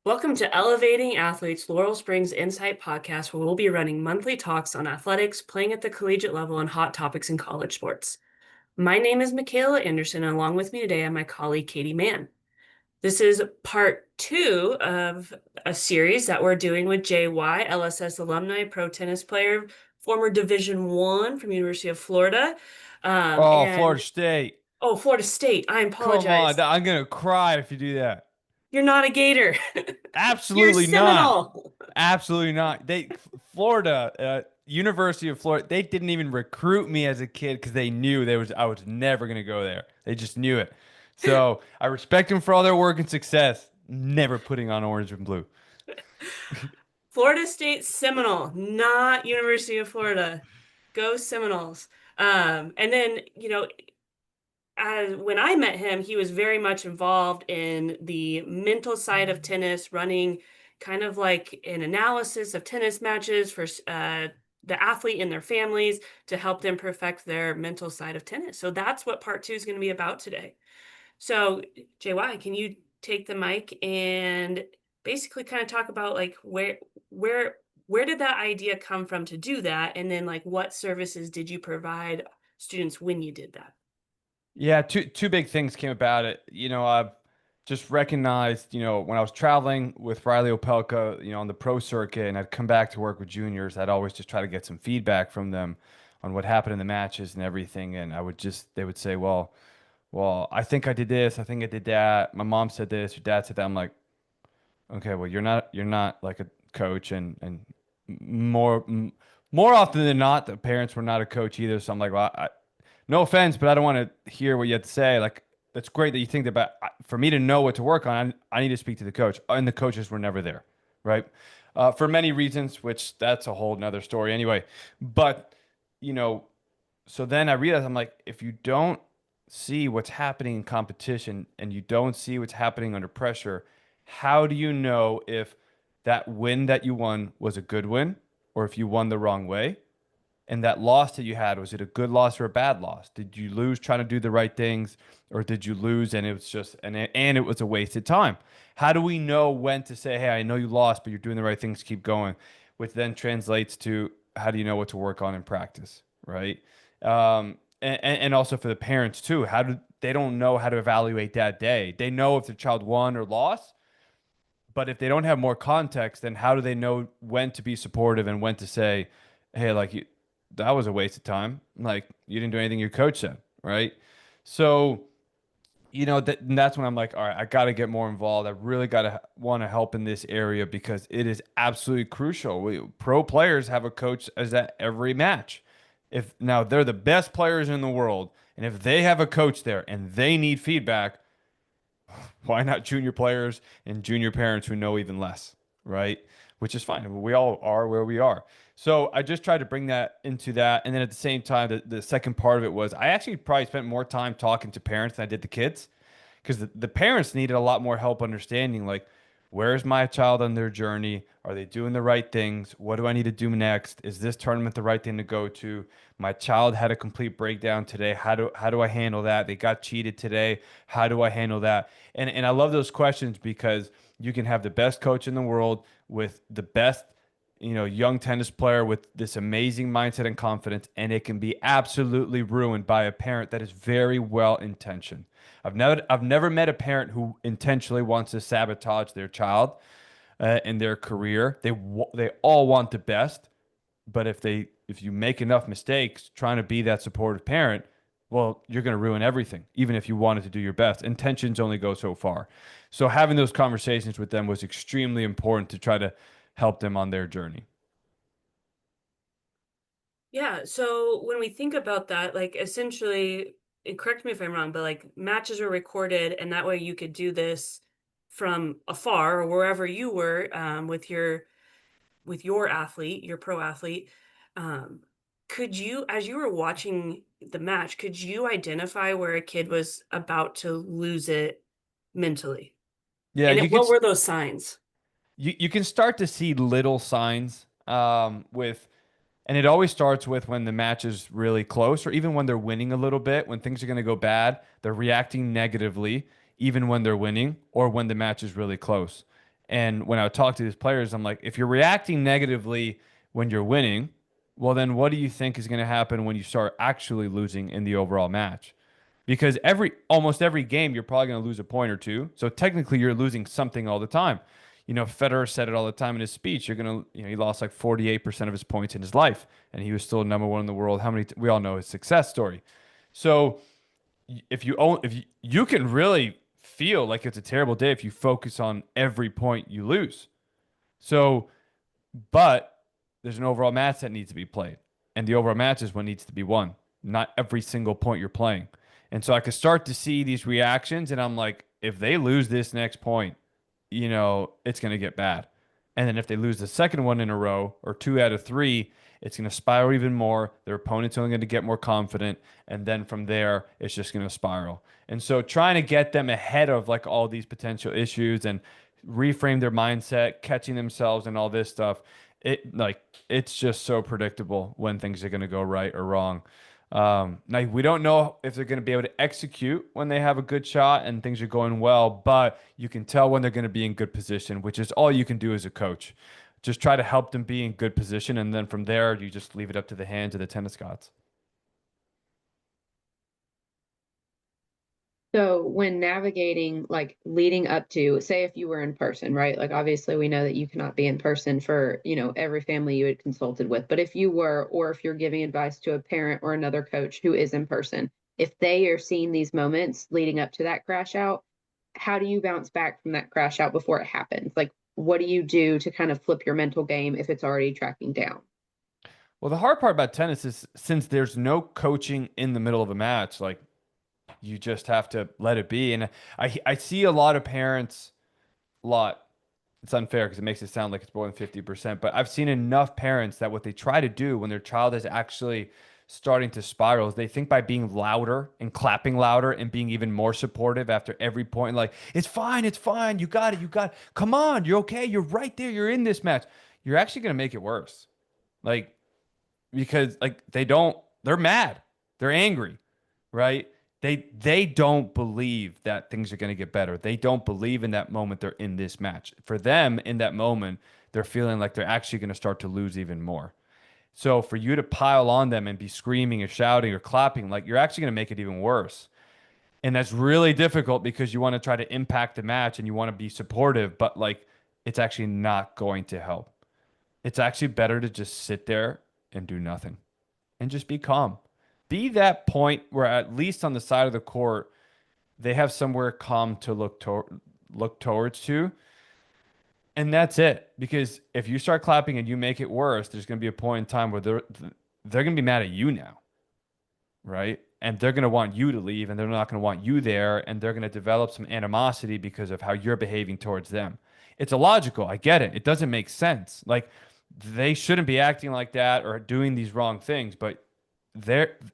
Welcome to Elevating Athletes Laurel Springs Insight Podcast, where we'll be running monthly talks on athletics, playing at the collegiate level, and hot topics in college sports. My name is Michaela Anderson, and along with me today, I have my colleague Katie Mann. This is part two of a series that we're doing with JY, LSS alumni, pro tennis player, former Division I from University of Florida. Oh, Florida And State. oh, Florida State. I Come on. apologize. I'm going to cry if you do that. You're not a Gator. You're a Absolutely not. Seminole. Absolutely not. Florida, University of Florida, they didn't even recruit me as a kid because they knew I was never going to go there. They just knew it. So I respect them for all their work and success. Never putting on orange and blue. Florida State Seminole, not University of Florida. Go Seminoles. And then, when I met him, he was very much involved in the mental side of tennis, running kind of like an analysis of tennis matches for the athlete and their families to help them perfect their mental side of tennis. So that's what part two is going to be about today. So, JY, can you take the mic and basically kind of talk about like where where did that idea come from to do that? And then like what services did you provide students when you did that? Yeah, two big things came about it. I've just recognized, when I was traveling with Riley Opelka, on the pro circuit, and I'd come back to work with juniors, I'd always just try to get some feedback from them on what happened in the matches and everything. And they would say, well, I think I did this, I think I did that. My mom said this, your dad said that. I'm like, okay, well, you're not like a coach, and more more often than not, the parents were not a coach either. So I'm like, well, no offense, but I don't want to hear what you have to say. Like, it's great that you think that, but for me to know what to work on, I need to speak to the coach. And the coaches were never there, right? For many reasons, which that's a whole nother story anyway. But, you know, so then I realized I'm like, if you don't see what's happening in competition and you don't see what's happening under pressure, how do you know if that win that you won was a good win or if you won the wrong way? And that loss that you had, was it a good loss or a bad loss? Did you lose trying to do the right things, or did you lose and it was just and it was a wasted time? How do we know when to say, "Hey, I know you lost, but you're doing the right things, keep going," which then translates to how do you know what to work on in practice, right? And also for the parents too, how do they don't know how to evaluate that day? They know if the child won or lost, but if they don't have more context, then how do they know when to be supportive and when to say, "Hey, like that was a waste of time. Like you didn't do anything your coach said, right?" So, that's when I'm like, all right, I got to get more involved. I really got to want to help in this area because it is absolutely crucial. Pro players have a coach as at every match. If now they're the best players in the world, and if they have a coach there and they need feedback, why not junior players and junior parents who know even less, right? Which is fine. We all are where we are. So I just tried to bring that into that. And then at the same time, the second part of it was I actually probably spent more time talking to parents than I did the kids because the parents needed a lot more help understanding like, where's my child on their journey? Are they doing the right things? What do I need to do next? Is this tournament the right thing to go to? My child had a complete breakdown today. How do I handle that? They got cheated today. How do I handle that? And I love those questions because you can have the best coach in the world with the best young tennis player with this amazing mindset and confidence, and it can be absolutely ruined by a parent that is very well intentioned. I've never met a parent who intentionally wants to sabotage their child in their career. They all want the best, but if you make enough mistakes trying to be that supportive parent, well, you're going to ruin everything, even if you wanted to do your best. Intentions only go so far. So having those conversations with them was extremely important to try to help them on their journey. Yeah, so when we think about that, like essentially, and correct me if I'm wrong, but like matches were recorded, and that way you could do this from afar or wherever you were with your athlete, your pro athlete. Um, could you, as you were watching the match, could you identify where a kid was about to lose it mentally? Yeah, And what were those signs? you can start to see little signs with and it always starts with when the match is really close or even when they're winning a little bit, when things are going to go bad, they're reacting negatively even when they're winning or when the match is really close. And when I would talk to these players, I'm like, if you're reacting negatively when you're winning, well, then what do you think is going to happen when you start actually losing in the overall match? Because almost every game you're probably going to lose a point or two. So technically you're losing something all the time. Federer said it all the time in his speech. He lost like 48% of his points in his life, and he was still number one in the world. We all know his success story. So if you can really feel like it's a terrible day if you focus on every point you lose. So, but there's an overall match that needs to be played, and the overall match is what needs to be won, not every single point you're playing. And so I could start to see these reactions, and I'm like, if they lose this next point, it's going to get bad. And then if they lose the second one in a row or two out of three, it's going to spiral even more. Their opponent's only going to get more confident. And then from there, it's just going to spiral. And so trying to get them ahead of like all these potential issues and reframe their mindset, catching themselves and all this stuff, it's just so predictable when things are going to go right or wrong. Now we don't know if they're going to be able to execute when they have a good shot and things are going well, but you can tell when they're going to be in good position, which is all you can do as a coach. Just try to help them be in good position, and then from there, you just leave it up to the hands of the tennis gods. So when navigating, like leading up to, say if you were in person, right? Like obviously we know that you cannot be in person for, every family you had consulted with. But if you were, or if you're giving advice to a parent or another coach who is in person, if they are seeing these moments leading up to that crash out, how do you bounce back from that crash out before it happens? Like what do you do to kind of flip your mental game if it's already tracking down? Well, the hard part about tennis is since there's no coaching in the middle of a match, like you just have to let it be. And I see a lot of parents, a lot. It's unfair because it makes it sound like it's more than 50%, but I've seen enough parents that what they try to do when their child is actually starting to spiral is they think by being louder and clapping louder and being even more supportive after every point, like, it's fine, you got it, come on, you're okay, you're right there, you're in this match. You're actually going to make it worse. Like, because like they're mad, they're angry, right? They don't believe that things are going to get better. They don't believe in that moment they're in this match. For them, in that moment, they're feeling like they're actually going to start to lose even more. So for you to pile on them and be screaming or shouting or clapping, like you're actually going to make it even worse. And that's really difficult because you want to try to impact the match and you want to be supportive, but like it's actually not going to help. It's actually better to just sit there and do nothing and just be calm. Be that point where at least on the side of the court they have somewhere calm to look towards to, and that's it. Because if you start clapping and you make it worse, there's going to be a point in time where they're going to be mad at you now, right? And they're going to want you to leave, and they're not going to want you there, and they're going to develop some animosity because of how you're behaving towards them. It's illogical. I get it. It doesn't make sense. Like they shouldn't be acting like that or doing these wrong things, but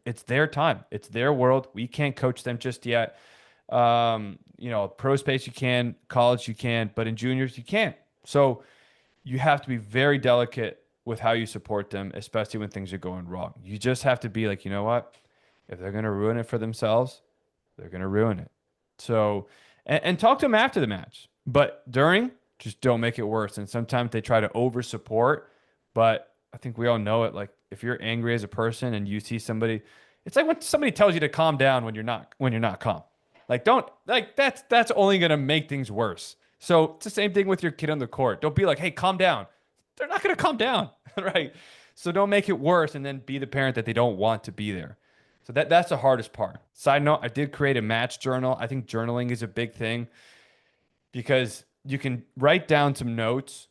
it's their time. It's their world. We can't coach them just yet. Pro space you can, college you can, but in juniors you can't. So you have to be very delicate with how you support them, especially when things are going wrong. You just have to be like, you know what? If they're going to ruin it for themselves, they're going to ruin it. So, and talk to them after the match, but during, just don't make it worse. And sometimes they try to over support, but I think we all know it. Like if you're angry as a person and you see somebody, it's like when somebody tells you to calm down when you're not calm. Like don't like that's only gonna make things worse. So it's the same thing with your kid on the court. Don't be like, hey, calm down. They're not gonna calm down, right? So don't make it worse and then be the parent that they don't want to be there. So that's the hardest part. Side note, I did create a match journal. I think journaling is a big thing because you can write down some notes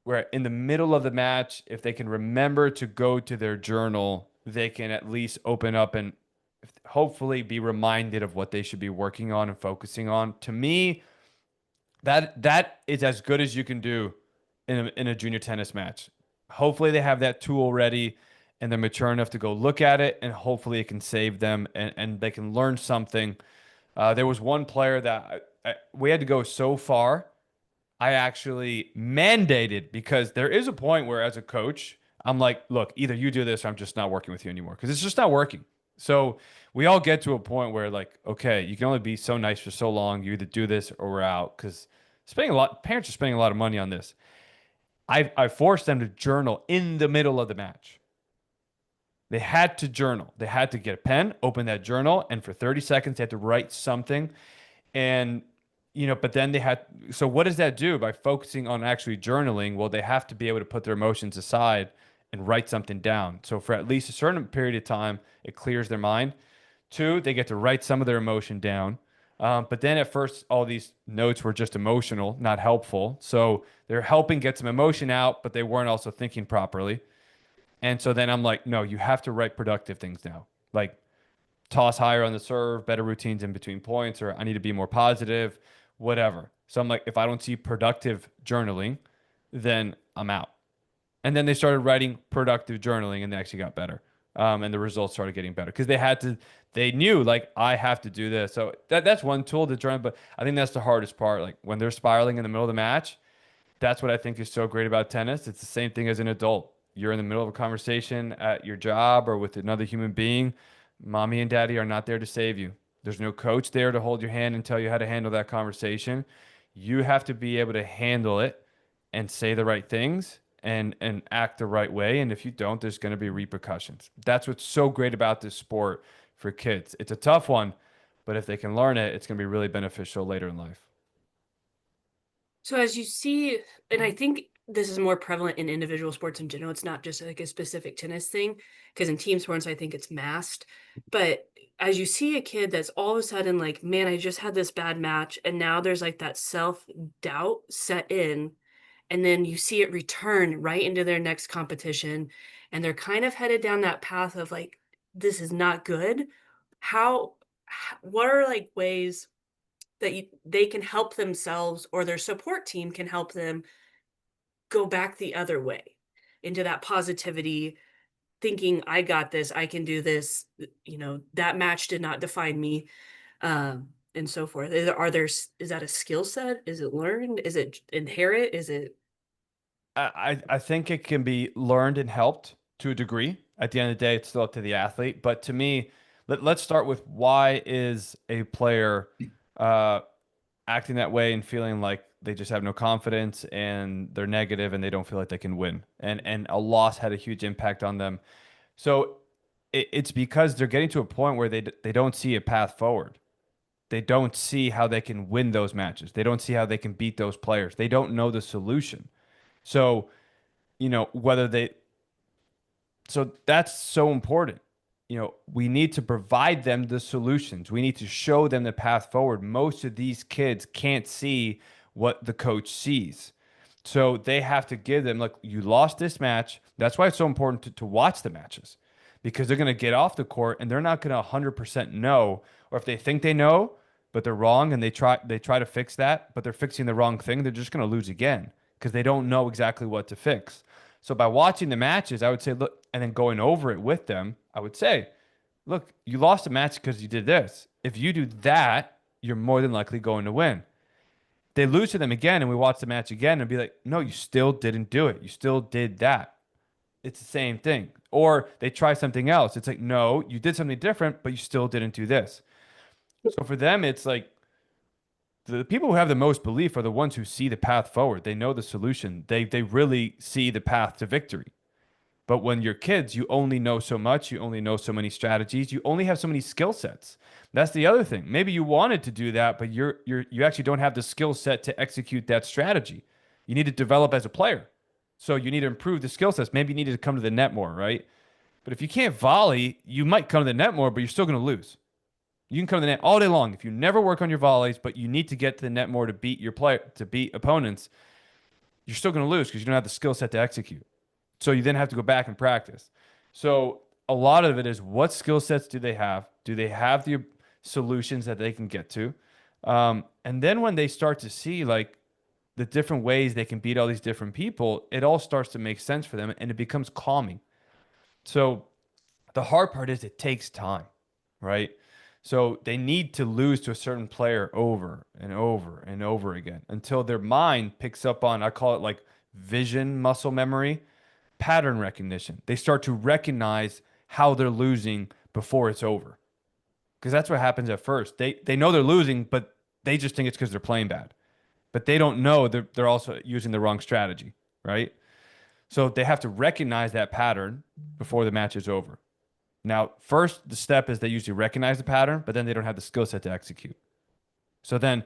where in the middle of the match, if they can remember to go to their journal, they can at least open up and hopefully be reminded of what they should be working on and focusing on. To me, that is as good as you can do in a junior tennis match. Hopefully they have that tool ready and they're mature enough to go look at it and hopefully it can save them and they can learn something. There was one player that we had to go so far. I actually mandated because there is a point where as a coach, I'm like, look, either you do this or I'm just not working with you anymore because it's just not working. So we all get to a point where like, okay, you can only be so nice for so long. You either do this or we're out because Parents are spending a lot of money on this. I forced them to journal in the middle of the match. They had to journal. They had to get a pen, open that journal, and for 30 seconds they had to write something. And but then they had, so what does that do by focusing on actually journaling? Well, they have to be able to put their emotions aside and write something down. So for at least a certain period of time, it clears their mind. Two, they get to write some of their emotion down. But then at first, all these notes were just emotional, not helpful. So they're helping get some emotion out, but they weren't also thinking properly. And so then I'm like, no, you have to write productive things now. Like toss higher on the serve, better routines in between points, or I need to be more positive, whatever. So I'm like, if I don't see productive journaling, then I'm out. And then they started writing productive journaling and they actually got better. And the results started getting better because they knew like I have to do this. So that's one tool to journal, but I think that's the hardest part. Like when they're spiraling in the middle of the match, that's what I think is so great about tennis. It's the same thing as an adult. You're in the middle of a conversation at your job or with another human being. Mommy and daddy are not there to save you. There's no coach there to hold your hand and tell you how to handle that conversation. You have to be able to handle it and say the right things and act the right way. And if you don't, there's going to be repercussions. That's what's so great about this sport for kids. It's a tough one, but if they can learn it, it's going to be really beneficial later in life. So as you see, and I think this is more prevalent in individual sports in general, it's not just like a specific tennis thing, because in team sports, I think it's masked. But as you see a kid that's all of a sudden like, man, I just had this bad match, and now there's like that self-doubt set in, and then you see it return right into their next competition, and they're kind of headed down that path of like, this is not good. How, what are like ways that they can help themselves or their support team can help them go back the other way into that positivity, thinking I got this, I can do this, that match did not define me, and so forth. Is that a skill set? Is it learned? Is it inherent? Is it? I think it can be learned and helped to a degree. At the end of the day, it's still up to the athlete. But to me, let's start with why is a player uh, acting that way and feeling like they just have no confidence and they're negative and they don't feel like they can win. And a loss had a huge impact on them. So it's because they're getting to a point where they don't see a path forward. They don't see how they can win those matches. They don't see how they can beat those players. They don't know the solution. So, whether they so that's so important. We need to provide them the solutions. We need to show them the path forward. Most of these kids can't see what the coach sees. So they have to give them, like, you lost this match. That's why it's so important to watch the matches because they're going to get off the court and they're not going to 100% know, or if they think they know, but they're wrong and they try to fix that, but they're fixing the wrong thing, they're just going to lose again because they don't know exactly what to fix. So by watching the matches, I would say, look, and then going over it with them, I would say, look, you lost a match because you did this. If you do that, you're more than likely going to win. They lose to them again, and we watch the match again and be like, no, you still didn't do it. You still did that. It's the same thing. Or they try something else. It's like, no, you did something different, but you still didn't do this. So for them, it's like the people who have the most belief are the ones who see the path forward. They know the solution. They really see the path to victory. But when you're kids, you only know so much. You only know so many strategies. You only have so many skill sets. That's the other thing. Maybe you wanted to do that, but you actually don't have the skill set to execute that strategy. You need to develop as a player. So you need to improve the skill sets. Maybe you need to come to the net more, right? But if you can't volley, you might come to the net more, but you're still going to lose. You can come to the net all day long if you never work on your volleys, but you need to get to the net more to beat your player, to beat opponents. You're still going to lose because you don't have the skill set to execute. So you then have to go back and practice. So a lot of it is what skill sets do they have? Do they have the solutions that they can get to? And then when they start to see like the different ways they can beat all these different people, it all starts to make sense for them and it becomes calming. So the hard part is it takes time, right? So they need to lose to a certain player over and over and over again until their mind picks up on, I call it like vision muscle memory, pattern recognition. They start to recognize how they're losing before it's over. Because that's what happens at first. They know they're losing, but they just think it's because they're playing bad. but they don't know they're also using the wrong strategy, right? So they have to recognize that pattern before the match is over. Now, first, the step is they usually recognize the pattern, but then they don't have the skill set to execute. So then,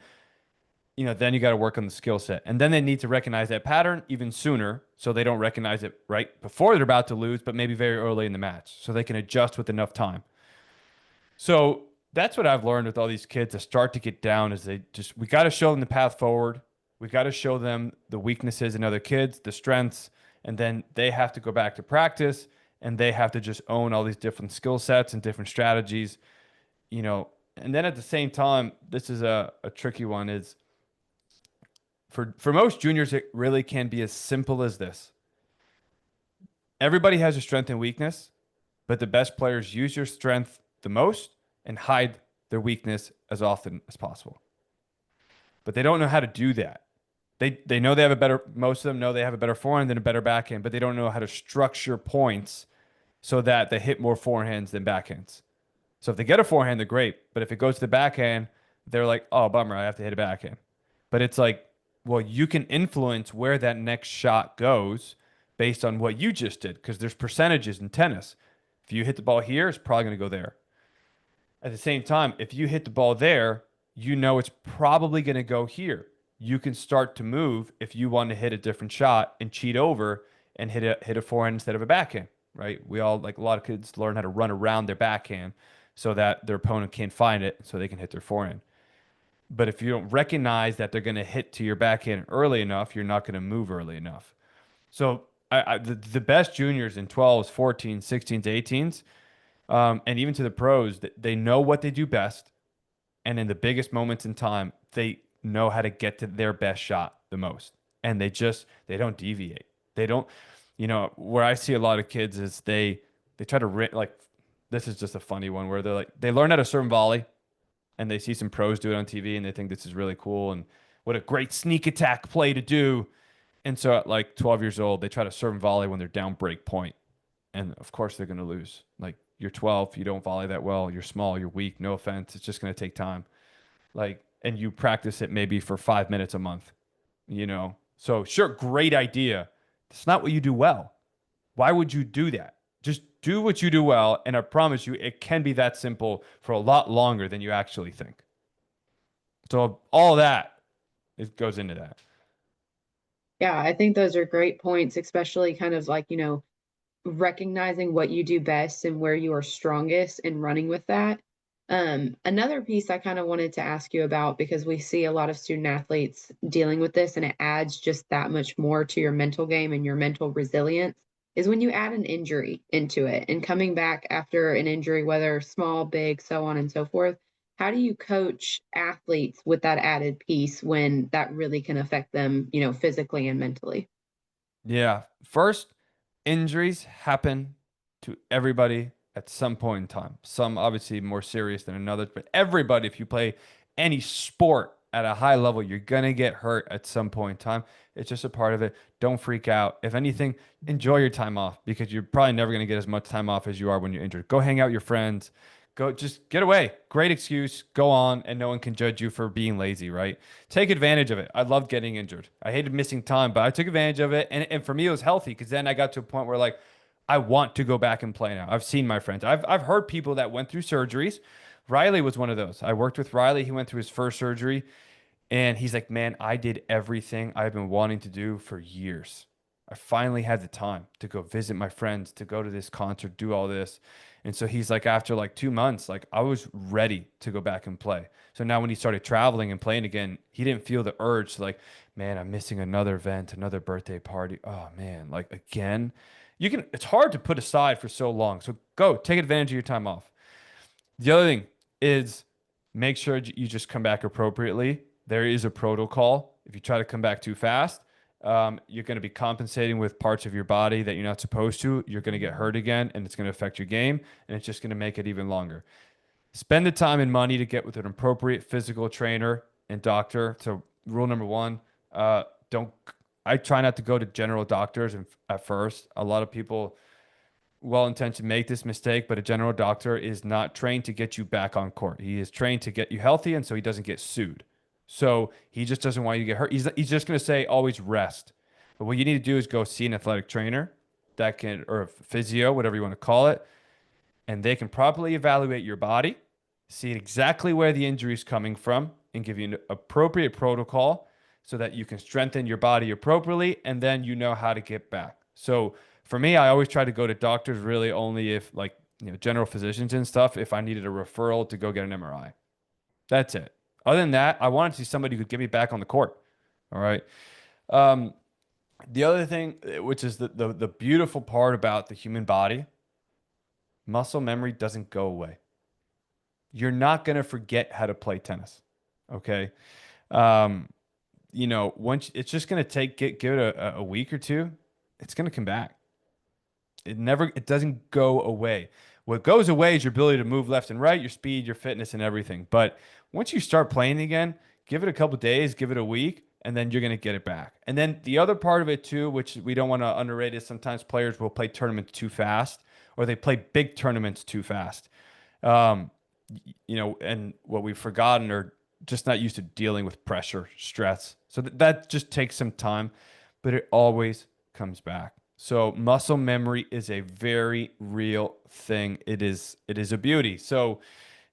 then you got to work on the skill set. And then they need to recognize that pattern even sooner so they don't recognize it right before they're about to lose, but maybe very early in the match so they can adjust with enough time. So that's what I've learned with all these kids to start to get down is we got to show them the path forward. We got to show them the weaknesses in other kids, the strengths, and then they have to go back to practice and they have to just own all these different skill sets and different strategies, you know. And then at the same time, this is a tricky one is for most juniors, it really can be as simple as this. Everybody has a strength and weakness, but the best players use your strength the most and hide their weakness as often as possible. But they don't know how to do that. They know they have a better, most of them know they have a better forehand than a better backhand, but they don't know how to structure points so that they hit more forehands than backhands. So if they get a forehand, they're great. But if it goes to the backhand, they're like, oh, bummer, I have to hit a backhand. But it's like, well, you can influence where that next shot goes based on what you just did because there's percentages in tennis. If you hit the ball here, it's probably going to go there. At the same time, if you hit the ball there, you know it's probably going to go here. You can start to move if you want to hit a different shot and cheat over and hit a forehand instead of a backhand, right? We all, like a lot of kids, learn how to run around their backhand so that their opponent can't find it so they can hit their forehand. But if you don't recognize that they're going to hit to your backhand early enough, you're not going to move early enough. So the best juniors in 12s, 14s, 16s, 18s, and even to the pros, they know what they do best. And in the biggest moments in time, they know how to get to their best shot the most. And they don't deviate. They don't, where I see a lot of kids is they try to, like, this is just a funny one where they're like, they learn how to serve and volley and they see some pros do it on TV and they think this is really cool and what a great sneak attack play to do. And so at like 12 years old, they try to serve and volley when they're down break point. And of course they're going to lose. Like you're 12, you don't volley that well, you're small, you're weak, no offense. It's just going to take time. Like, and you practice it maybe for 5 minutes a month, you know? So sure, great idea. It's not what you do well. Why would you do that? Just do what you do well. And I promise you, it can be that simple for a lot longer than you actually think. So all that, it goes into that. Yeah, I think those are great points, especially kind of like, recognizing what you do best and where you are strongest and running with that. Another piece I kind of wanted to ask you about because we see a lot of student athletes dealing with this and it adds just that much more to your mental game and your mental resilience is when you add an injury into it and coming back after an injury, whether small, big, so on and so forth. How do you coach athletes with that added piece when that really can affect them, physically and mentally? Yeah. First, injuries happen to everybody at some point in time. Some obviously more serious than others, but everybody, if you play any sport at a high level, you're going to get hurt at some point in time. It's just a part of it. Don't freak out. If anything, enjoy your time off because you're probably never going to get as much time off as you are when you're injured. Go hang out with your friends. Go just get away. Great excuse. Go on, and no one can judge you for being lazy, right? Take advantage of it. I loved getting injured. I hated missing time, but I took advantage of it. And for me, it was healthy because then I got to a point where, like, I want to go back and play now. I've seen my friends. I've heard people that went through surgeries. Riley was one of those. I worked with Riley. He went through his first surgery. And he's like, man, I did everything I've been wanting to do for years. I finally had the time to go visit my friends, to go to this concert, do all this. And so he's like, after like 2 months, like I was ready to go back and play. So now when he started traveling and playing again, he didn't feel the urge to like, man, I'm missing another event, another birthday party. Oh man, like again, it's hard to put aside for so long. So go take advantage of your time off. The other thing is make sure you just come back appropriately. There is a protocol. If you try to come back too fast, you're going to be compensating with parts of your body that you're not supposed to. You're going to get hurt again, and it's going to affect your game, and it's just going to make it even longer. Spend the time and money to get with an appropriate physical trainer and doctor. So, rule number one, don't. I try not to go to general doctors at first. A lot of people well-intentioned make this mistake, but a general doctor is not trained to get you back on court. He is trained to get you healthy, and so he doesn't get sued. So he just doesn't want you to get hurt. He's just going to say always rest. But what you need to do is go see an athletic trainer that can, or a physio, whatever you want to call it, and they can properly evaluate your body, see exactly where the injury is coming from, and give you an appropriate protocol so that you can strengthen your body appropriately, and then you know how to get back. So for me, I always try to go to doctors really only if like, general physicians and stuff, if I needed a referral to go get an MRI. That's it. Other than that, I wanted to see somebody who could get me back on the court. All right. Um, the other thing, which is the beautiful part about the human body, muscle memory doesn't go away. You're not going to forget how to play tennis. Okay. Um, once it's just going to give it a week or two, it's going to come back. It doesn't go away. What goes away is your ability to move left and right, your speed, your fitness, and everything. But once you start playing again, give it a couple days, give it a week, and then you're going to get it back. And then the other part of it too, which we don't want to underrate, is sometimes players will play tournaments too fast, or they play big tournaments too fast. Um, and what we've forgotten or just not used to dealing with pressure, stress. So that just takes some time, but it always comes back. So muscle memory is a very real thing. It is a beauty. So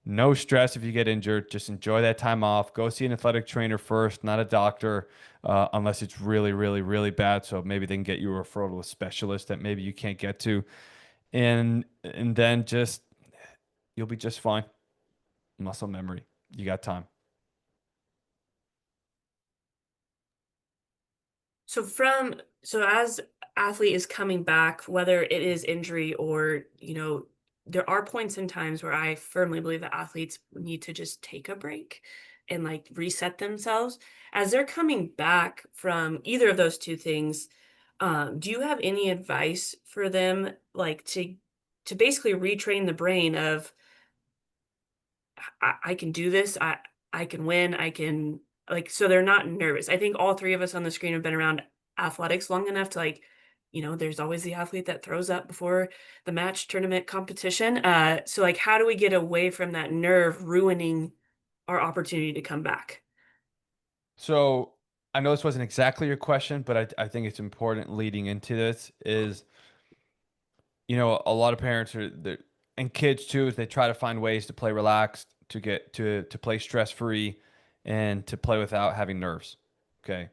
no stress if you get injured. Just enjoy that time off. Go see an athletic trainer first, not a doctor, unless it's really, really, really bad. So maybe they can get you a referral to a specialist that maybe you can't get to, and then just you'll be just fine. Muscle memory. You got time. So as athlete is coming back, whether it is injury or, there are points in times where I firmly believe that athletes need to just take a break and like reset themselves. As they're coming back from either of those two things, do you have any advice for them, like to basically retrain the brain of I can do this. I can win. I can like so they're not nervous. I think all three of us on the screen have been around athletics long enough to like, there's always the athlete that throws up before the match tournament competition. So like how do we get away from that nerve ruining our opportunity to come back? So I know this wasn't exactly your question, but I think it's important leading into this is, a lot of parents and kids too, is they try to find ways to play relaxed, to get to play stress free, and to play without having nerves. Okay.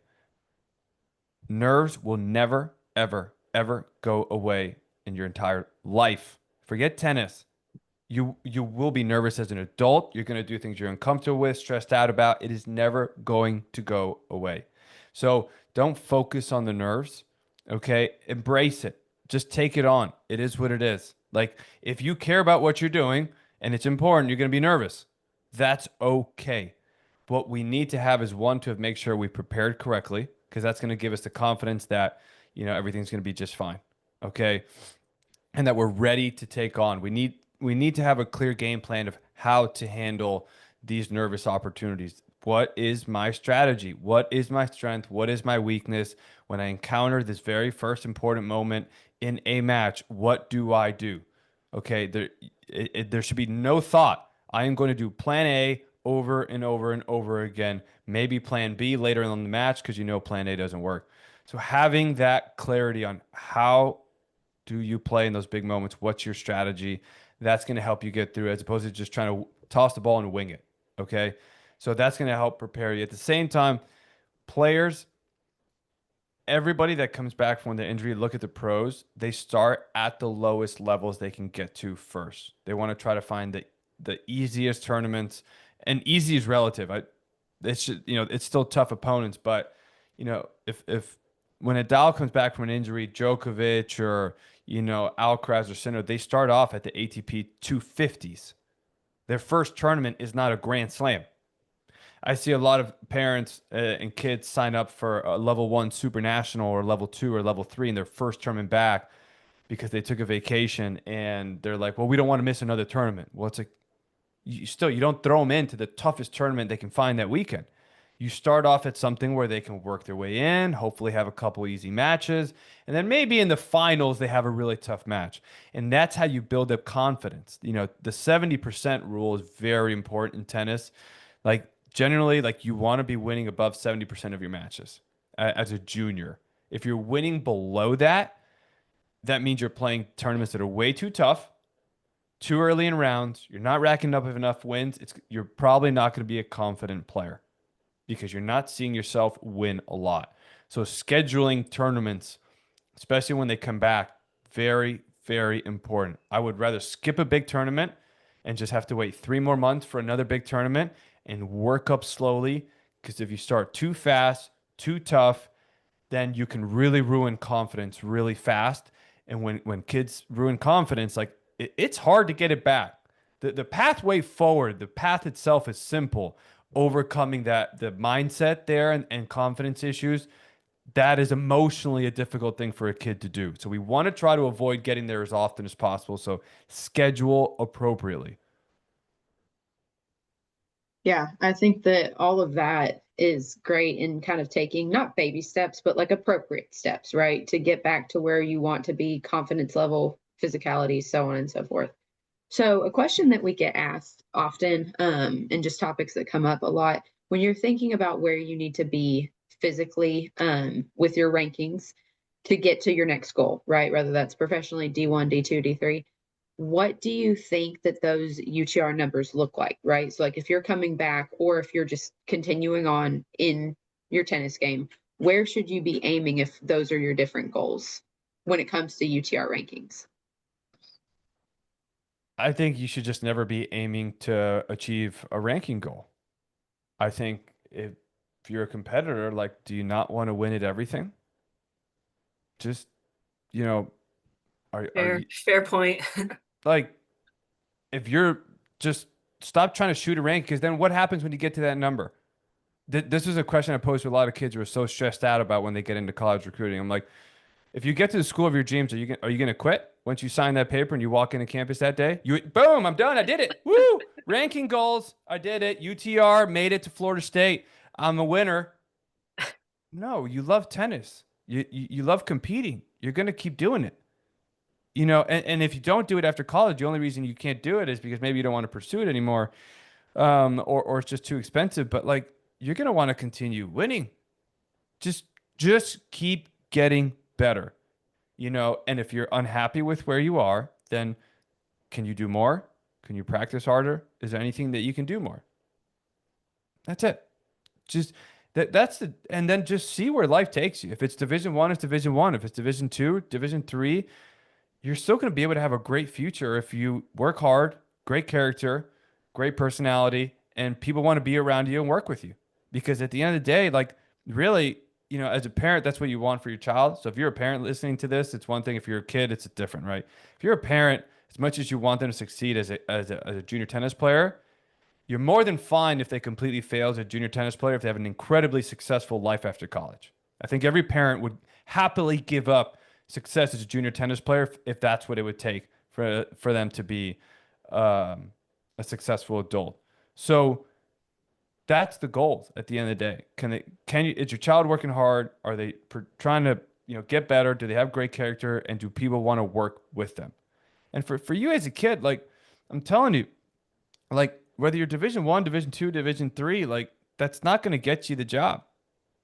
Nerves will never, ever, ever go away in your entire life. Forget tennis. You will be nervous as an adult. You're going to do things you're uncomfortable with, stressed out about. It is never going to go away. So don't focus on the nerves. Okay. Embrace it. Just take it on. It is what it is. Like if you care about what you're doing and it's important, you're going to be nervous. That's okay. What we need to have is one to make sure we prepared correctly, because that's going to give us the confidence that, everything's going to be just fine. Okay. And that we're ready to take on. We need to have a clear game plan of how to handle these nervous opportunities. What is my strategy? What is my strength? What is my weakness? When I encounter this very first important moment in a match, what do I do? Okay, there should be no thought. I am going to do plan A over and over and over again. Maybe plan B later in the match because plan A doesn't work. So having that clarity on how do you play in those big moments? What's your strategy? That's going to help you get through as opposed to just trying to toss the ball and wing it. Okay. So that's going to help prepare you. At the same time, players, everybody that comes back from the injury, look at the pros, they start at the lowest levels they can get to first. They want to try to find the easiest tournaments, and easy is relative. It's still tough opponents, but if when Nadal comes back from an injury, Djokovic or Alcaraz or Sinner, they start off at the ATP 250s. Their first tournament is not a Grand Slam. I see a lot of parents and kids sign up for a level one super national or level two or level three in their first tournament back because they took a vacation and they're like, well, we don't want to miss another tournament. Well, it's like you don't throw them into the toughest tournament they can find that weekend. You start off at something where they can work their way in, hopefully have a couple easy matches, and then maybe in the finals they have a really tough match. And that's how you build up confidence. The 70% rule is very important in tennis. Like Generally, like you want to be winning above 70% of your matches as a junior. If you're winning below that, that means you're playing tournaments that are way too tough, too early in rounds. You're not racking up enough wins. You're probably not going to be a confident player because you're not seeing yourself win a lot. So scheduling tournaments, especially when they come back, very, very important. I would rather skip a big tournament and just have to wait 3 more months for another big tournament and work up slowly. Because if you start too fast, too tough, then you can really ruin confidence really fast. And when kids ruin confidence, like it's hard to get it back. The pathway forward, the path itself is simple. Overcoming the mindset there and confidence issues, that is emotionally a difficult thing for a kid to do. So we want to try to avoid getting there as often as possible. So schedule appropriately. Yeah, I think that all of that is great in kind of taking not baby steps, but like appropriate steps, right? To get back to where you want to be, confidence level, physicality, so on and so forth. So, a question that we get asked often, and just topics that come up a lot when you're thinking about where you need to be physically, with your rankings to get to your next goal, right? Whether that's professionally, D1, D2, D3. What do you think that those UTR numbers look like, right? So, like if you're coming back or if you're just continuing on in your tennis game, where should you be aiming if those are your different goals when it comes to UTR rankings? I think you should just never be aiming to achieve a ranking goal. I think if you're a competitor, like, do you not want to win at everything? Just, you know, are Fair, you fair point. like if you're just stop trying to shoot a rank because then what happens when you get to that number? This is a question I pose to a lot of kids who are so stressed out about when they get into college recruiting. I'm like, if you get to the school of your dreams, are you gonna quit once you sign that paper and you walk into campus that day? You boom, I'm done. I did it. Woo! Ranking goals. I did it. UTR made it to Florida State. I'm a winner. No, you love tennis. You love competing. You're gonna keep doing it. And if you don't do it after college, the only reason you can't do it is because maybe you don't want to pursue it anymore, or it's just too expensive. But like you're gonna want to continue winning. Just just keep getting better. And if you're unhappy with where you are, then can you do more? Can you practice harder? Is there anything that you can do more? That's it. Just that's the and then just see where life takes you. If it's Division 1, it's Division 1. If it's Division 2, Division 3, you're still going to be able to have a great future if you work hard, great character, great personality, and people want to be around you and work with you. Because at the end of the day, like really, as a parent, that's what you want for your child. So if you're a parent listening to this, it's one thing. If you're a kid, it's different, right? If you're a parent, as much as you want them to succeed as a junior tennis player, you're more than fine if they completely fail as a junior tennis player if they have an incredibly successful life after college. I think every parent would happily give up success as a junior tennis player if that's what it would take for them to be a successful adult. So that's the goals at the end of the day. Is your child working hard? Are they trying to get better? Do they have great character? And do people want to work with them? And for you as a kid, like I'm telling you, like whether you're Division 1, Division 2, Division 3, like that's not going to get you the job.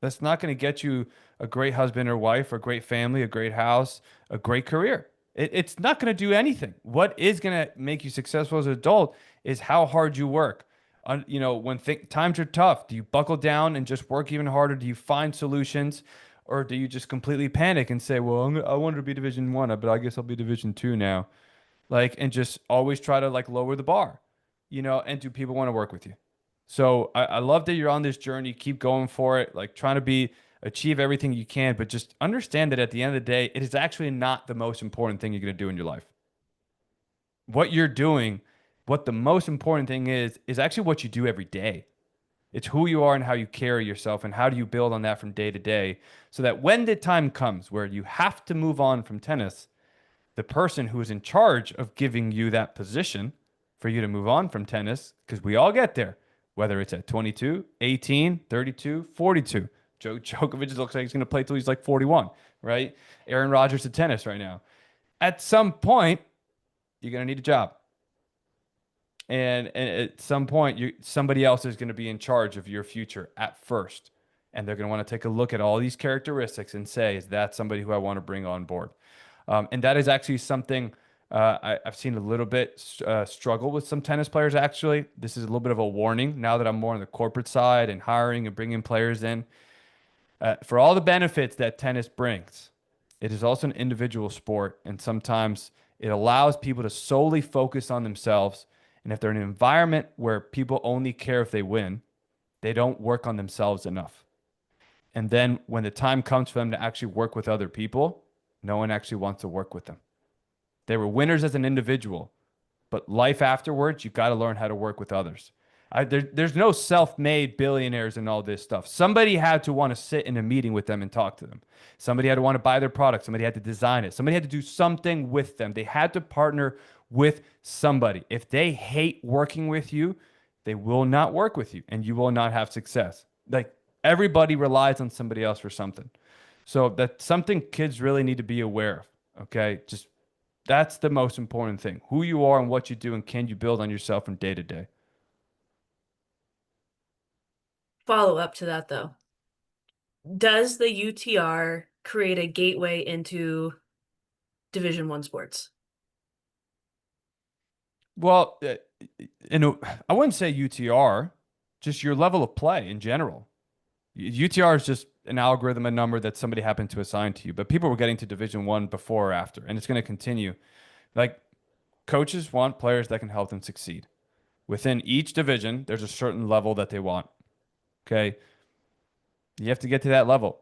That's not going to get you a great husband or wife, a great family, a great house, a great career. It's not going to do anything. What is going to make you successful as an adult is how hard you work. When times are tough, do you buckle down and just work even harder? Do you find solutions, or do you just completely panic and say, "Well, I wanted to be Division 1, but I guess I'll be Division 2 now." Like, and just always try to like lower the bar, and do people want to work with you? So I love that you're on this journey. Keep going for it. Like trying to achieve everything you can, but just understand that at the end of the day, it is actually not the most important thing you're going to do in your life. What you're doing, what the most important thing is actually what you do every day. It's who you are and how you carry yourself and how do you build on that from day to day so that when the time comes where you have to move on from tennis, the person who is in charge of giving you that position for you to move on from tennis, because we all get there, whether it's at 22, 18, 32, 42. Djokovic looks like he's going to play till he's like 41, right? Aaron Rodgers at tennis right now. At some point, you're going to need a job. And at some point, somebody else is going to be in charge of your future at first. And they're going to want to take a look at all these characteristics and say, is that somebody who I want to bring on board? And that is actually something I've seen a little bit struggle with some tennis players, actually. This is a little bit of a warning now that I'm more on the corporate side and hiring and bringing players in. For all the benefits that tennis brings, it is also an individual sport. And sometimes it allows people to solely focus on themselves. And if they're in an environment where people only care if they win, they don't work on themselves enough. And then when the time comes for them to actually work with other people, no one actually wants to work with them. They were winners as an individual, but life afterwards, you got to learn how to work with others. There's no self-made billionaires and all this stuff. Somebody had to want to sit in a meeting with them and talk to them. Somebody had to want to buy their product. Somebody had to design it. Somebody had to do something with them. They had to partner with somebody. If they hate working with you, they will not work with you and you will not have success. Like everybody relies on somebody else for something. So that's something kids really need to be aware of. Okay. Just that's the most important thing. Who you are and what you do, and can you build on yourself from day to day? Follow up to that though. Does the UTR create a gateway into Division One sports? Well, I wouldn't say UTR, just your level of play in general. UTR is just an algorithm, a number that somebody happened to assign to you, but people were getting to Division One before or after, and it's going to continue. Like coaches want players that can help them succeed. Within each division, there's a certain level that they want. Okay. You have to get to that level.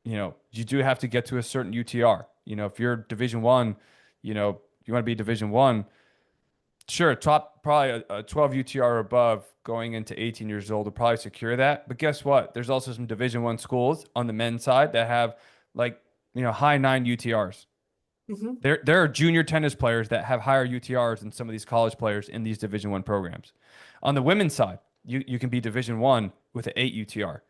You do have to get to a certain UTR. If you're Division One, you want to be Division One, sure, top probably a 12 UTR or above going into 18 years old will probably secure that. But guess what? There's also some Division One schools on the men's side that have like, high nine UTRs. Mm-hmm. There are junior tennis players that have higher UTRs than some of these college players in these Division One programs. On the women's side, you can be Division One with an 8 UTR.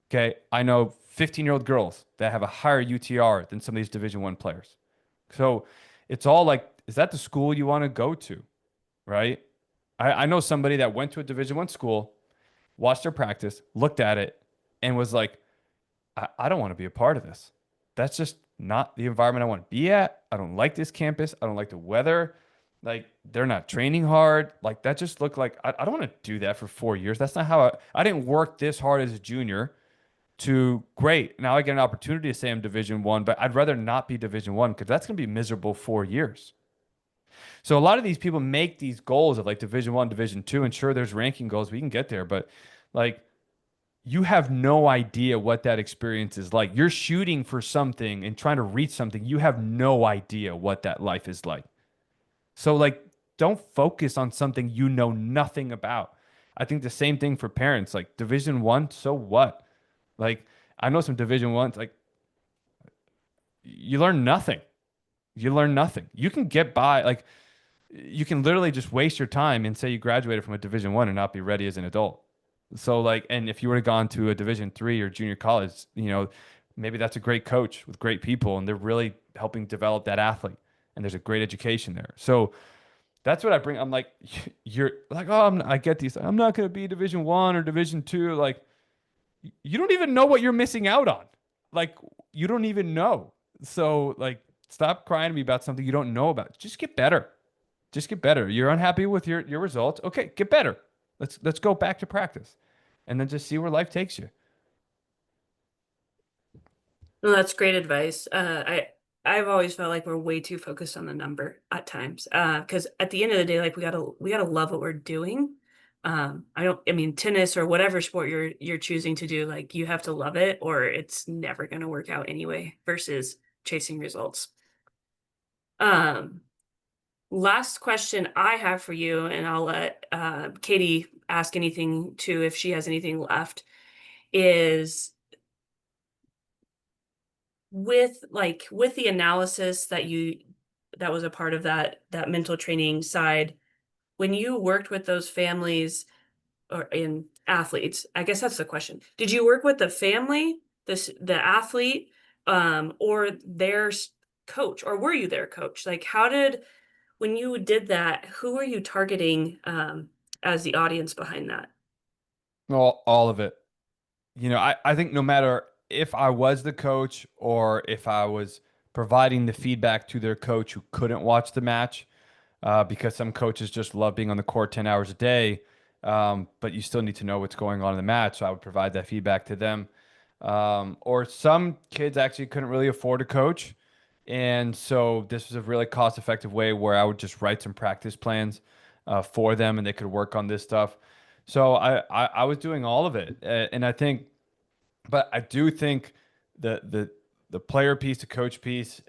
Okay, I know 15-year-old girls that have a higher UTR than some of these Division One players. So it's all like, is that the school you want to go to? Right? I know somebody that went to a Division One school, watched their practice, looked at it, and was like, I don't want to be a part of this. That's just not the environment I want to be at. I don't like this campus. I don't like the weather. Like they're not training hard. Like that just looked like I don't want to do that for 4 years. That's not how I didn't work this hard as a junior to great. Now I get an opportunity to say I'm Division One, but I'd rather not be Division One because that's going to be miserable 4 years. So a lot of these people make these goals of like Division One, Division Two, and sure, there's ranking goals. We can get there, but like you have no idea what that experience is like. You're shooting for something and trying to reach something. You have no idea what that life is like. So like don't focus on something you know nothing about. I think the same thing for parents, like Division One, so what? Like I know some Division Ones, like you learn nothing. You learn nothing. You can get by, like you can literally just waste your time and say you graduated from a Division One and not be ready as an adult. So like, and if you would have gone to a Division Three or junior college, maybe that's a great coach with great people, and they're really helping develop that athlete, and there's a great education there. So that's what I bring. I'm like, you're like, oh, I get these. I'm not going to be Division One or Division Two. Like, you don't even know what you're missing out on. Like, you don't even know. So like, stop crying to me about something you don't know about. Just get better. Just get better. You're unhappy with your results. Okay, get better. Let's go back to practice, and then just see where life takes you. No, that's great advice. I've always felt like we're way too focused on the number at times. Because at the end of the day, like we gotta love what we're doing. I mean, tennis or whatever sport you're choosing to do, like you have to love it or it's never gonna work out anyway, versus chasing results. Um, Last question I have for you, and I'll let Katie ask anything too if she has anything left, is with the analysis that was a part of that mental training side, when you worked with those families or in athletes, I guess that's the question. Did you work with the family, the athlete, or their coach, or were you their coach? Like, when you did that, who were you targeting as the audience behind that? All of it. I think no matter if I was the coach or if I was providing the feedback to their coach who couldn't watch the match, because some coaches just love being on the court 10 hours a day, but you still need to know what's going on in the match. So I would provide that feedback to them. Or some kids actually couldn't really afford a coach. And so this was a really cost-effective way where I would just write some practice plans for them and they could work on this stuff. So I was doing all of it. And I think, but I do think the player piece, the coach piece,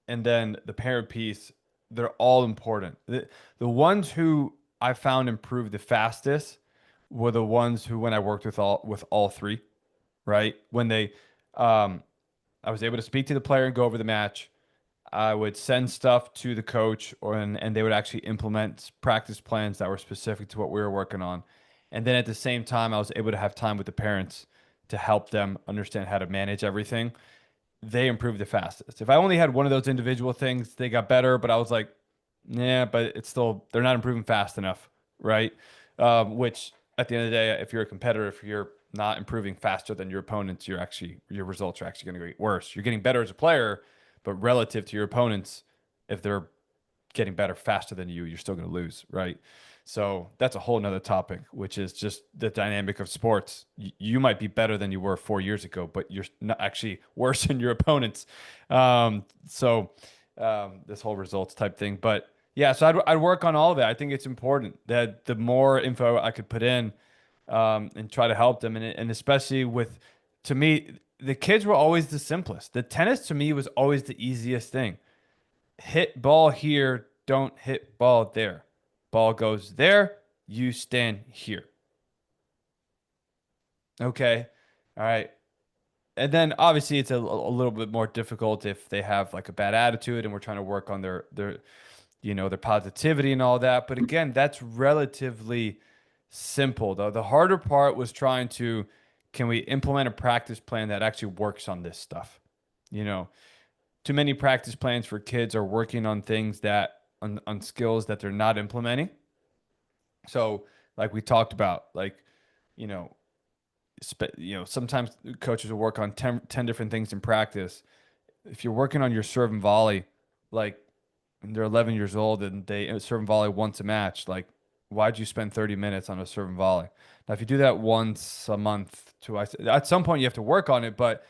and then the parent piece, they're all important. The ones who I found improved the fastest were the ones who, when I worked with all three, right? When um, I was able to speak to the player and go over the match. I would send stuff to the coach, and they would actually implement practice plans that were specific to what we were working on. And then at the same time, I was able to have time with the parents to help them understand how to manage everything. They improved the fastest. If I only had one of those individual things, they got better, but I was like, yeah, but it's still, they're not improving fast enough, right? Which at the end of the day, if you're a competitor, if you're not improving faster than your opponents, your results are actually going to get worse. You're getting better as a player, but relative to your opponents, if they're getting better faster than you, you're still going to lose, right? So that's a whole nother topic, which is just the dynamic of sports. You might be better than you were 4 years ago, but you're not actually worse than your opponents. This whole results type thing. But yeah, so I'd work on all of it. I think it's important that the more info I could put in and try to help them. And especially with, to me, the kids were always the simplest. The tennis to me was always the easiest thing. Hit ball here, don't hit ball there. Ball goes there, you stand here. Okay. All right. And then obviously it's a little bit more difficult if they have like a bad attitude and we're trying to work on their positivity and all that. But again, that's relatively simple. The harder part was trying to, can we implement a practice plan that actually works on this stuff? You know, too many practice plans for kids are working on things on skills that they're not implementing. So, like we talked about, like, you know, sometimes coaches will work on 10 different things in practice. If you're working on your serve and volley, like, and they're 11 years old and they serve and volley once a match, like, why'd you spend 30 minutes on a serve and volley? Now, if you do that once a month, twice, at some point you have to work on it, but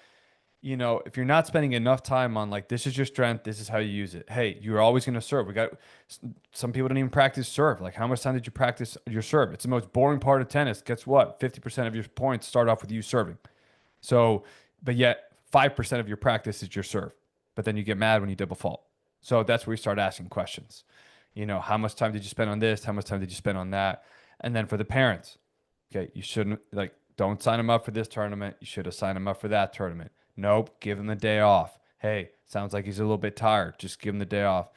if you're not spending enough time on like, this is your strength, this is how you use it. Hey, you're always going to serve. Some people don't even practice serve. Like, how much time did you practice your serve? It's the most boring part of tennis. Guess what? 50% of your points start off with you serving. So, but yet 5% of your practice is your serve. But then you get mad when you double fault. So that's where we start asking questions. How much time did you spend on this? How much time did you spend on that? And then for the parents, okay, you shouldn't, like, don't sign them up for this tournament. You should have signed them up for that tournament. Nope, give him the day off. Hey, sounds like he's a little bit tired. Just give him the day off.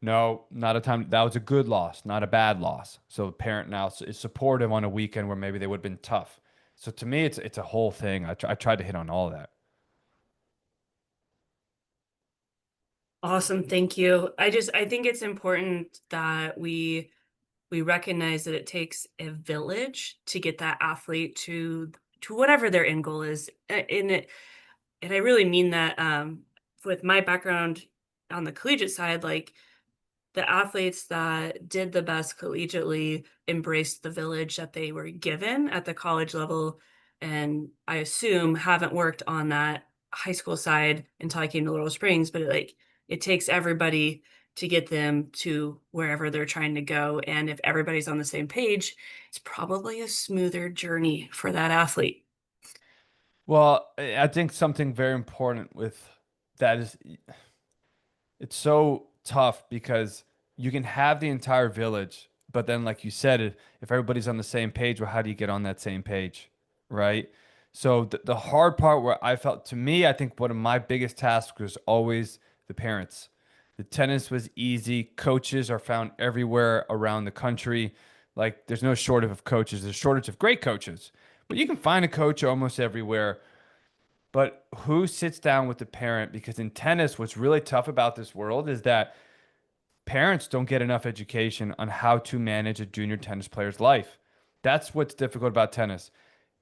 No, not a time. That was a good loss, not a bad loss. So the parent now is supportive on a weekend where maybe they would have been tough. So to me, it's a whole thing. I tried to hit on all of that. Awesome, thank you. I think it's important that we recognize that it takes a village to get that athlete to whatever their end goal is. And I really mean that with my background on the collegiate side, like the athletes that did the best collegiately embraced the village that they were given at the college level, and I assume haven't worked on that high school side until I came to Laurel Springs, but it takes everybody to get them to wherever they're trying to go, and if everybody's on the same page, it's probably a smoother journey for that athlete. Well, I think something very important with that is it's so tough because you can have the entire village, but then, like you said, if everybody's on the same page, well, how do you get on that same page, right? So the hard part where I felt, to me, I think one of my biggest tasks was always the parents. The tennis was easy. Coaches are found everywhere around the country. Like, there's no shortage of coaches. There's a shortage of great coaches, but you can find a coach almost everywhere. But who sits down with the parent? Because in tennis, what's really tough about this world is that Parents don't get enough education on how to manage a junior tennis player's life. That's what's difficult about tennis.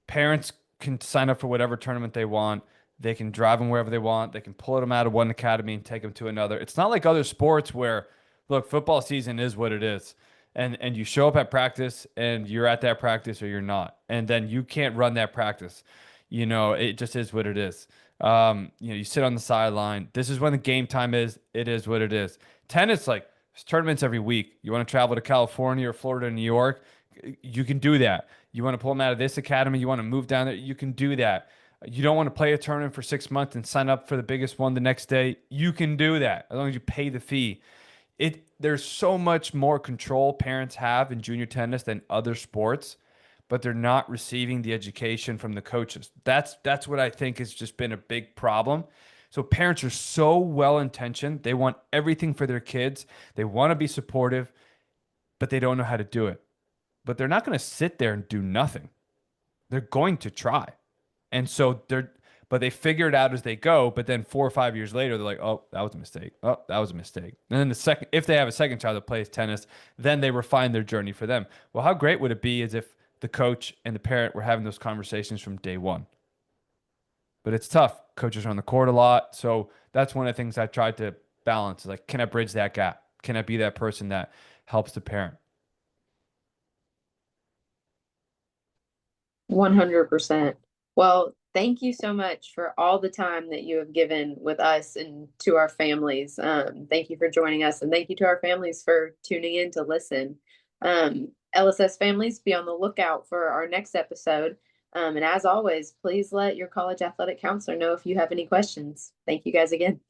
Parents can sign up for whatever tournament they want. They can drive them wherever they want. They can pull them out of one academy and take them to another. It's not like other sports where, look, football season is what it is. And you show up at practice and you're at that practice or you're not. And then you can't run that practice. It just is what it is. You sit on the sideline. This is when the game time is. It is what it is. Tennis, like, there's tournaments every week. You want to travel to California or Florida or New York, you can do that. You want to pull them out of this academy, you want to move down there, you can do that. You don't want to play a tournament for 6 months and sign up for the biggest one the next day, you can do that as long as you pay the fee. There's so much more control parents have in junior tennis than other sports, but they're not receiving the education from the coaches. That's what I think has just been a big problem. So parents are so well intentioned. They want everything for their kids. They want to be supportive, but they don't know how to do it. But they're not going to sit there and do nothing. They're going to try. And so but they figure it out as they go. But then 4 or 5 years later, they're like, oh, that was a mistake. Oh, that was a mistake. And then if they have a second child that plays tennis, then they refine their journey for them. Well, how great would it be as if the coach and the parent were having those conversations from day one? But it's tough. Coaches are on the court a lot. So that's one of the things I tried to balance. Like, can I bridge that gap? Can I be that person that helps the parent? 100%. Well, thank you so much for all the time that you have given with us and to our families. Thank you for joining us, and thank you to our families for tuning in to listen. LSS families, be on the lookout for our next episode. And as always, please let your college athletic counselor know if you have any questions. Thank you guys again.